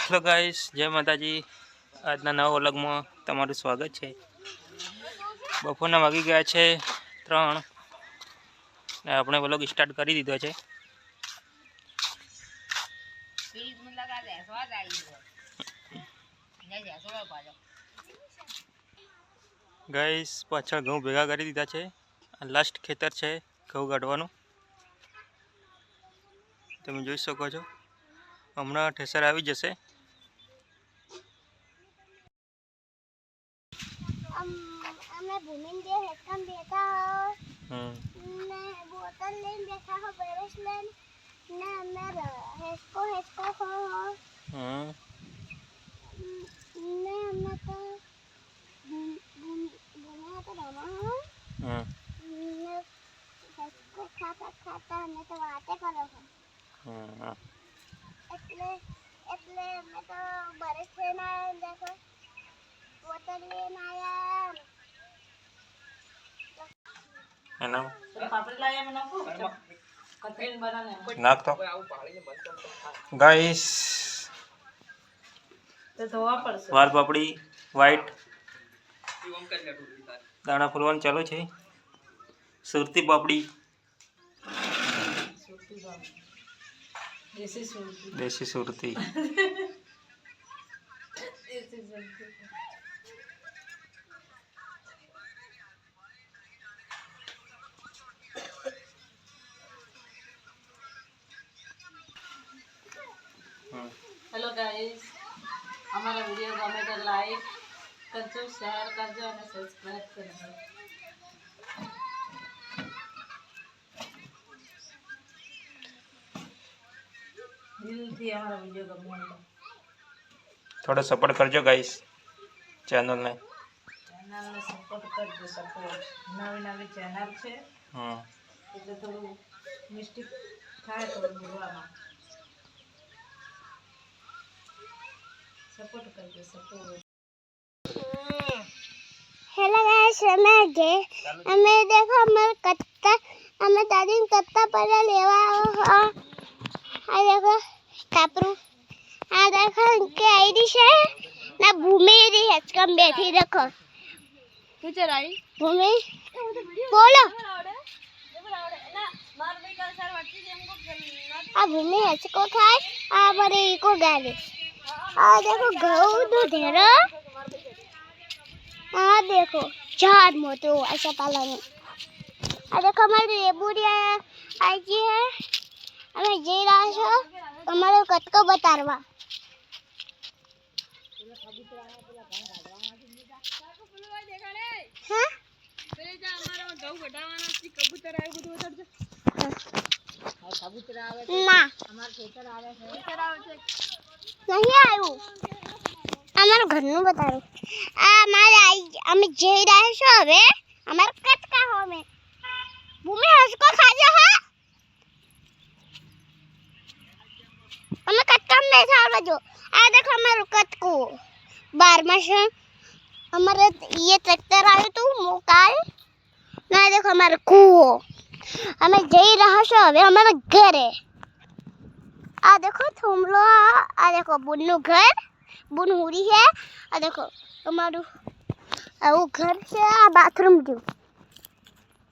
Hello guys, जय माताजी। આજના નવા વ્લોગમાં તમારું સ્વાગત છે। બપોરના વાગી ગયા છે 3 ને આપણે વ્લોગ સ્ટાર્ટ કરી દીધો છે। ગાઈસ પાછળ ઘઉં ભેગા કરી દીધા છે। લાસ્ટ ખેતર છે ઘઉં કાઢવાનું, તમે જોઈ શકો છો। હમણાં ઠેસર આવી જશે। અમે ભૂમિન જે હેકમ બેઠા હો ને બોતલ લઈને બેઠા હો, બરસ લઈને ને અમે હેસકો હો ને અમે તો ભૂમિયા તો રમા હો ને હેસકો ખાતા અમે તો વાતે કરો હો। એટલે અમે તો બરસ લઈને આવ્યા, દેખો बोतल लेना आया है ना। पापड़ी लाया मैं नाखो कतरीन बनाने नाख तो गाइस तो धोवा पड़से। वाल पापड़ी वाइट दाना फूलवान चालू छे। सुरती पापड़ी देसी सुरती देसी सुरती देसी सुरती। हेलो गाइस, हमारा वीडियो गमे तो लाइक करजो, शेयर करजो और सब्सक्राइब करजो। दिल थी हमारा वीडियो गमे तो थोड़ा सपोर्ट करजो गाइस। चैनल ने सपोर्ट करजो। सपोर्ट नवी नवी चैनल छे એટલે થોડું મિસ્ટેક થાય થોડું બોલવામાં। सपोर्ट करके सपोर्ट। हेलो गाइस, हमें देखो हमारे कत्ता, हमें दादी कत्ता पर लेवा आ देखो कापरू आ देखो इनके आईडी है ना भूमि री है कम बैठी देखो तू चलाई भूमि बोलो आ भूमि है को खाए आ बड़े को गाली आ देखो गऊ दो ढेरा आ देखो चार मोटो ऐसा पालन आ देखो हमारी रेबुड़िया आई जी है। हमें जे राशो हमारे कत को बतारवा हां पेले जा हमारा गऊ गडावाना सी कबूतर आए બધું ઉતરજો આ કબૂતર આવે છે ના અમાર ખેતર આવે છે नहीं आयु અમારું ઘરનું બતાડો આ અમારે અમે જઈ રહ્યા છો હવે અમાર કટકા હો મે ભૂમિ હસકો ખાજો હો અમે કટકા में બેઠા જો આ देखो અમારું કટકો 12 માં हमारे ये ट्रैक्टर आयो तो मोकाल ना देखो हमारा कुओ हमें जई रहा छो હવે हमारा घर है। आ देखो थुमलो आ देखो बुन्नू घर बुन हुरी है। आ देखो हमारू वो घर से आ बाथरूम जो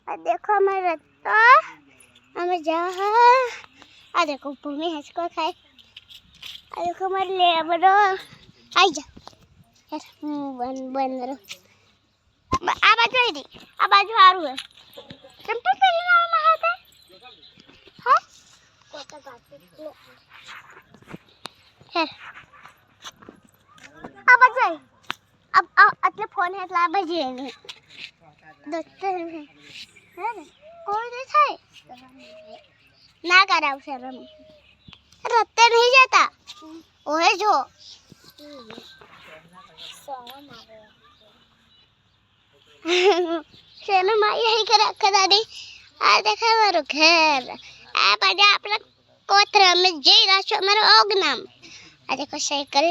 आ देखो हमारा तो हमें जा आ देखो भूमि हंसको खाए आ देखो हमारे लेबरो आई जा बन बन रो आ बाजू आई दी आ बाजू हारू है चंपल पहनना में आता हां कोटा बात है आ बाजू आई अब એટલે ફોન હેટલા બાજુ એની દોસ્તો હે ને કોઈ નહીં થાય ના કરાવ શરમ રત્તે નહીં જતા ઓહે જો चलो माँ यही करा दी आ देखा हमारो घर आ बाजा अपना कोतरा में जई राशो हमारो ओग नाम आ देखो साइकिल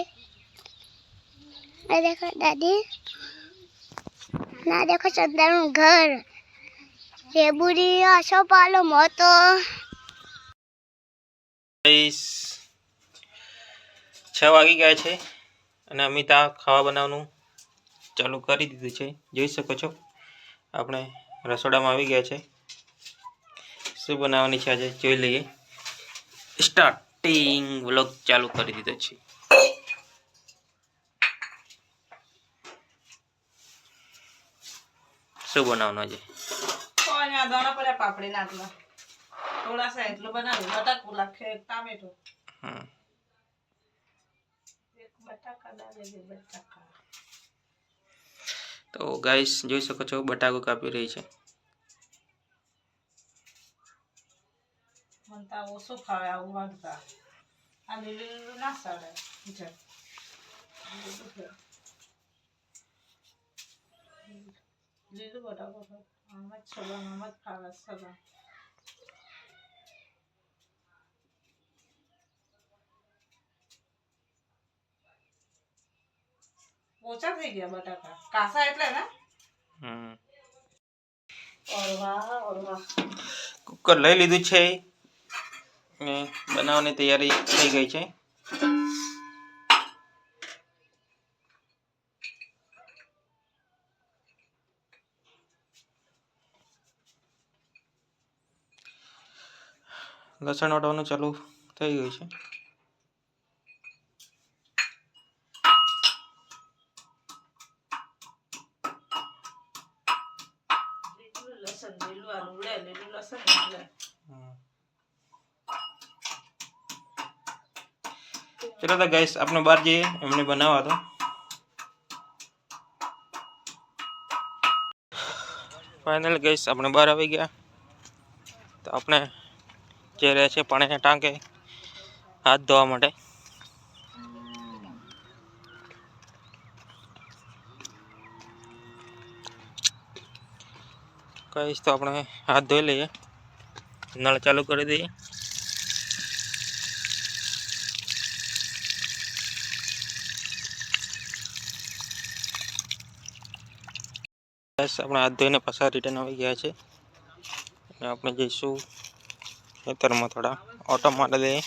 आ देखो दादी ना देखो चंदन घर ये बुरी आशो पालो मोतो गाइस 6 વાગી ગયા છે અને અમિતા ખાવા બનાવવાનું ચાલુ કરી દીધું છે. જોઈ શકો છો આપણે રસોડામાં આવી ગયા છે. શું બનાવવાની છે આજે જોઈ લઈએ. સ્ટાર્ટિંગ વ્લોગ ચાલુ કરી દીધો છે. શું બનાવવાનું આજે? કોઈ આ દાણા પડ્યા પાપડી નાખલા થોડા સા એટલું બનાવ્યું બટાકું લાખે એક ટામેટો એક બટાકા ડાલે બટાકા. તો ગાઈસ જોઈ શકો છો બટાકો કાપી રહી છે. મને તો ઓછું ફાવે આવું વાંધતા આ લીલું લીલું ના સાડે લીલું બટાકો આમ જ છોલા આમ જ ફાવે સગા. ઓછા થઈ ગયા બટાકા કાસા એટલે ને ઓરવા કુકર લઈ લીધું છે ને બનાવવાની તૈયારી થઈ ગઈ છે. લસણ વાટવાનું ચાલુ થઈ ગયું છે. લસણ લીલું આલુ લે લીલું લસણ એટલે ચલો તો ગાઈસ આપણે બહાર જઈએ એમને બનાવવા તો. ફાઇનલ ગાઈસ આપણે બહાર આવી ગયા તો આપણે જે રહે છે પાણીના ટાંકે હાથ ધોવા માટે. ગાઈસ તો આપણે હાથ ધોઈ લઈએ. નળ ચાલુ કરી દઈએ. આપણે હાથ ધોઈને પાછા રિટર્ન આવી ગયા છે અને આપણે જઈશું ખેતરમાં થોડા ઓટો મારી દઈએ.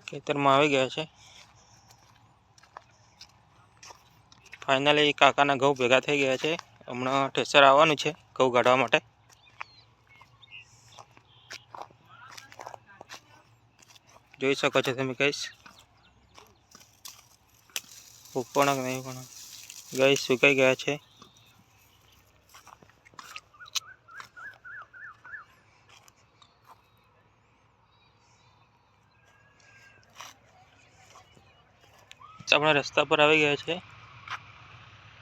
ખેતરમાં આવી ગયા છે. ફાઇનલી કાકાના ઘઉં ભેગા થઈ ગયા છે. હમણાં ઠેસર આવવાનું છે ઘઉં કાઢવા માટે. જોઈ શકો છો તમે ગાઈસ ઉપણ નહીં પણ ગાઈસ સુકાઈ ગયા છે. આપણે રસ્તા પર આવી ગયા છે.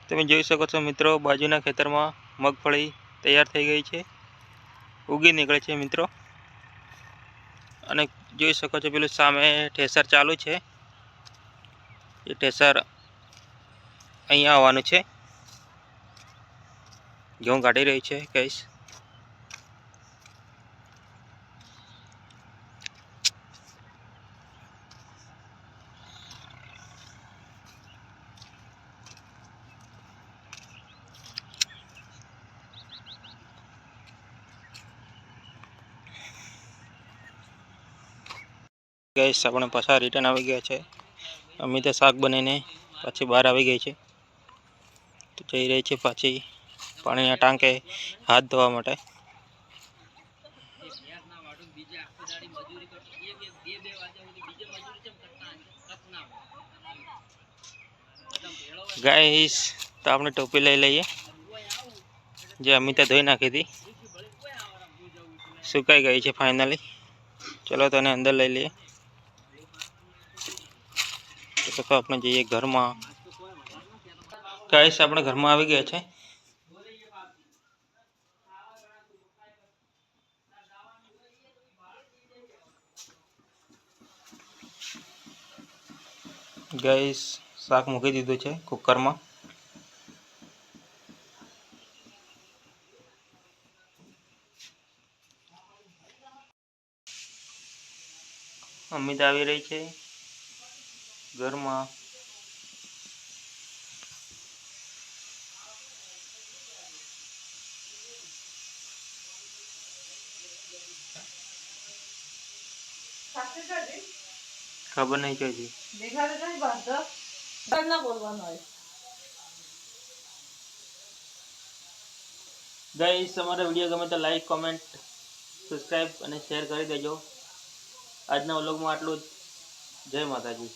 તમે જોઈ શકો છો મિત્રો બાજુના ખેતરમાં મગફળી તૈયાર થઈ ગઈ છે, ઉગી નીકળે છે મિત્રો. અને જોઈ શકો છો પેલું સામે ઠેસર ચાલુ છે. એ ઠેસર અહીંયા આવવાનું છે. ઘઉં કાઢી રહી છે ગાઈસ. ગાઈસ આપણે પાછા રિટર્ન આવી ગયા છે. અમિતા શાક બનીને પાછી બહાર આવી ગઈ છે તો જઈ રહી છે પાછી પાણીના ટાંકે હાથ ધોવા માટે. ગાઈસ તો આપણે ટોપી લઈ લઈએ જે અમિતા ધોઈ નાખી હતી, સુકાઈ ગઈ છે ફાઇનલી. ચલો તને અંદર લઈ લઈએ. તો આપણે જઈએ ઘરમાં. ગાઈસ આપણે ઘરમાં આવી ગયા છે. ગાઈસ શાક મૂકી દીધું છે કુકરમાં. અમિતા આવી રહી છે ઘરમાં. સાચી કરી ખબર નહીં જોઈતી દેખાડે નહીં બાંધો બંધ ના બોલવાનું હોય ગાઈસ અમારા વિડીયો ગમે તો લાઈક કોમેન્ટ સબસ્ક્રાઈબ અને શેર કરી દેજો. આજના વ્લોગમાં આટલું જ. જય માતાજી.